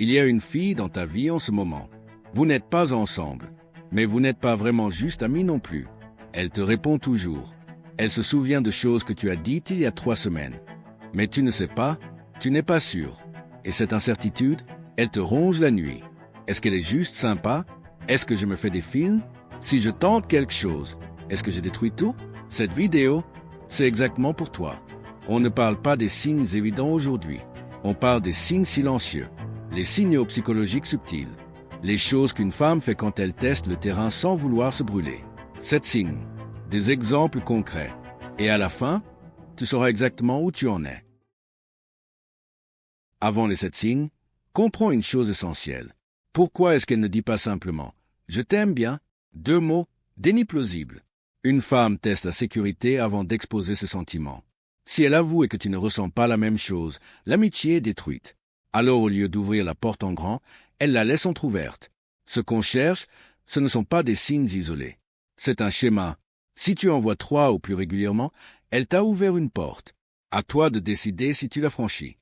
Il y a une fille dans ta vie en ce moment. Vous n'êtes pas ensemble, mais vous n'êtes pas vraiment juste amis non plus. Elle te répond toujours. Elle se souvient de choses que tu as dites il y a 3 semaines. Mais tu ne sais pas, tu n'es pas sûr. Et cette incertitude, elle te ronge la nuit. Est-ce qu'elle est juste sympa? Est-ce que je me fais des films? Si je tente quelque chose, est-ce que je détruis tout? Cette vidéo, c'est exactement pour toi. On ne parle pas des signes évidents aujourd'hui. On parle des signes silencieux, les signaux psychologiques subtils, les choses qu'une femme fait quand elle teste le terrain sans vouloir se brûler. 7 signes, des exemples concrets. Et à la fin, tu sauras exactement où tu en es. Avant les 7 signes, comprends une chose essentielle. Pourquoi est-ce qu'elle ne dit pas simplement « Je t'aime bien » 2 mots, déni plausible. Une femme teste la sécurité avant d'exposer ses sentiments. Si elle avoue et que tu ne ressens pas la même chose, l'amitié est détruite. Alors au lieu d'ouvrir la porte en grand, elle la laisse entr'ouverte. Ce qu'on cherche, ce ne sont pas des signes isolés. C'est un schéma. Si tu en vois 3 ou plus régulièrement, elle t'a ouvert une porte. À toi de décider si tu la franchis.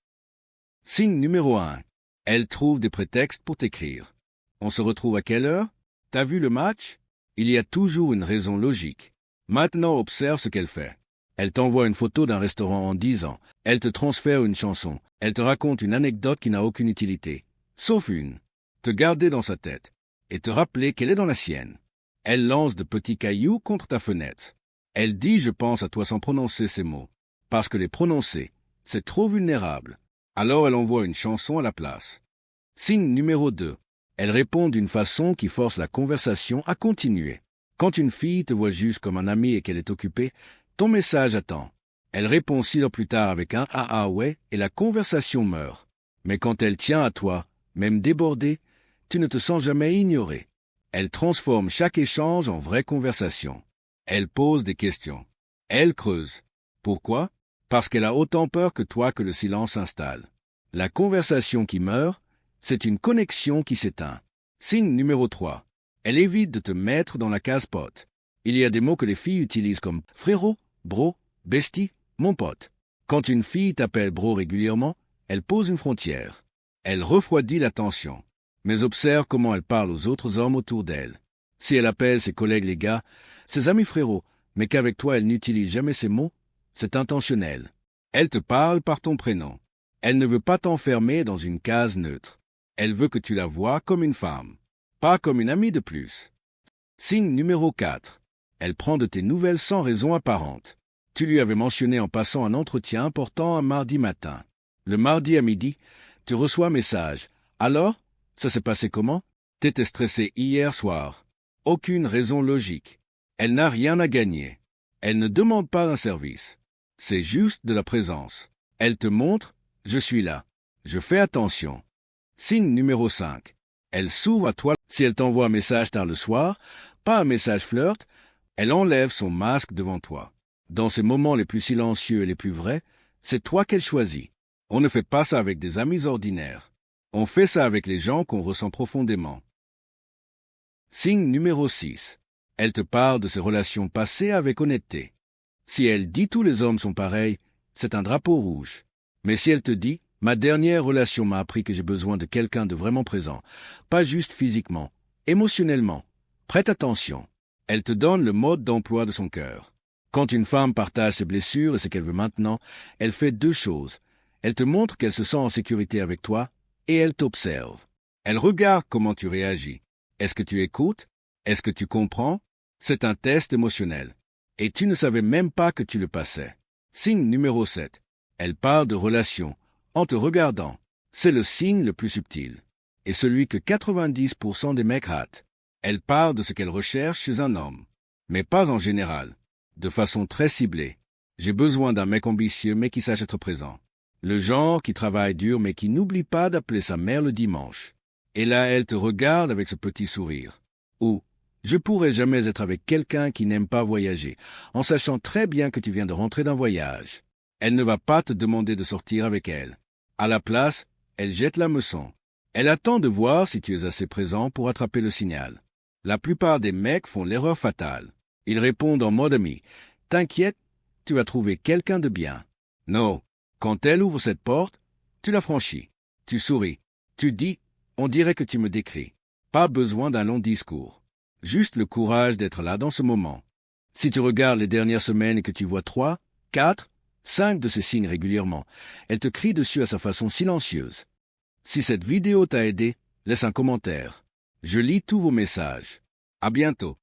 Signe numéro 1. Elle trouve des prétextes pour t'écrire. On se retrouve à quelle heure? T'as vu le match? Il y a toujours une raison logique. Maintenant observe ce qu'elle fait. Elle t'envoie une photo d'un restaurant en disant, elle te transfère une chanson, elle te raconte une anecdote qui n'a aucune utilité, sauf une. Te garder dans sa tête et te rappeler qu'elle est dans la sienne. Elle lance de petits cailloux contre ta fenêtre. Elle dit « je pense à toi » sans prononcer ces mots. Parce que les prononcer, c'est trop vulnérable. Alors elle envoie une chanson à la place. Signe numéro 2. Elle répond d'une façon qui force la conversation à continuer. Quand une fille te voit juste comme un ami et qu'elle est occupée, ton message attend. Elle répond 6 heures plus tard avec un « ah ouais » et la conversation meurt. Mais quand elle tient à toi, même débordée, tu ne te sens jamais ignoré. Elle transforme chaque échange en vraie conversation. Elle pose des questions. Elle creuse. Pourquoi? Parce qu'elle a autant peur que toi que le silence s'installe. La conversation qui meurt, c'est une connexion qui s'éteint. Signe numéro 3. Elle évite de te mettre dans la case pote. Il y a des mots que les filles utilisent comme frérot, bro, bestie, mon pote. Quand une fille t'appelle bro régulièrement, elle pose une frontière. Elle refroidit la tension. Mais observe comment elle parle aux autres hommes autour d'elle. Si elle appelle ses collègues les gars, ses amis frérots, mais qu'avec toi elle n'utilise jamais ces mots, c'est intentionnel. Elle te parle par ton prénom. Elle ne veut pas t'enfermer dans une case neutre. Elle veut que tu la vois comme une femme, pas comme une amie de plus. Signe numéro 4. Elle prend de tes nouvelles sans raison apparente. Tu lui avais mentionné en passant un entretien important un mardi matin. Le mardi à midi, tu reçois un message. Alors, ça s'est passé comment? T'étais stressé hier soir. Aucune raison logique. Elle n'a rien à gagner. Elle ne demande pas un service. C'est juste de la présence. Elle te montre, je suis là. Je fais attention. Signe numéro 5. Elle s'ouvre à toi. Si elle t'envoie un message tard le soir, pas un message flirt, elle enlève son masque devant toi. Dans ces moments les plus silencieux et les plus vrais, c'est toi qu'elle choisit. On ne fait pas ça avec des amis ordinaires. On fait ça avec les gens qu'on ressent profondément. Signe numéro 6. Elle te parle de ses relations passées avec honnêteté. Si elle dit tous les hommes sont pareils, c'est un drapeau rouge. Mais si elle te dit « ma dernière relation m'a appris que j'ai besoin de quelqu'un de vraiment présent, pas juste physiquement, émotionnellement », prête attention. Elle te donne le mode d'emploi de son cœur. Quand une femme partage ses blessures et ce qu'elle veut maintenant, elle fait 2 choses. Elle te montre qu'elle se sent en sécurité avec toi et elle t'observe. Elle regarde comment tu réagis. Est-ce que tu écoutes? Est-ce que tu comprends? C'est un test émotionnel. Et tu ne savais même pas que tu le passais. Signe numéro 7. Elle parle de relations, en te regardant. C'est le signe le plus subtil. Et celui que 90% des mecs ratent. Elle parle de ce qu'elle recherche chez un homme. Mais pas en général. De façon très ciblée. J'ai besoin d'un mec ambitieux mais qui sache être présent. Le genre qui travaille dur mais qui n'oublie pas d'appeler sa mère le dimanche. Et là, elle te regarde avec ce petit sourire. Ou, je pourrais jamais être avec quelqu'un qui n'aime pas voyager, en sachant très bien que tu viens de rentrer d'un voyage. Elle ne va pas te demander de sortir avec elle. À la place, elle jette l'hameçon. Elle attend de voir si tu es assez présent pour attraper le signal. La plupart des mecs font l'erreur fatale. Ils répondent en mode ami. T'inquiète, tu vas trouver quelqu'un de bien. Non, quand elle ouvre cette porte, tu la franchis. Tu souris. Tu dis, On dirait que tu me décris. Pas besoin d'un long discours. Juste le courage d'être là dans ce moment. Si tu regardes les dernières semaines et que tu vois 3, 4, 5 de ces signes régulièrement, elle te crie dessus à sa façon silencieuse. Si cette vidéo t'a aidé, laisse un commentaire. Je lis tous vos messages. À bientôt.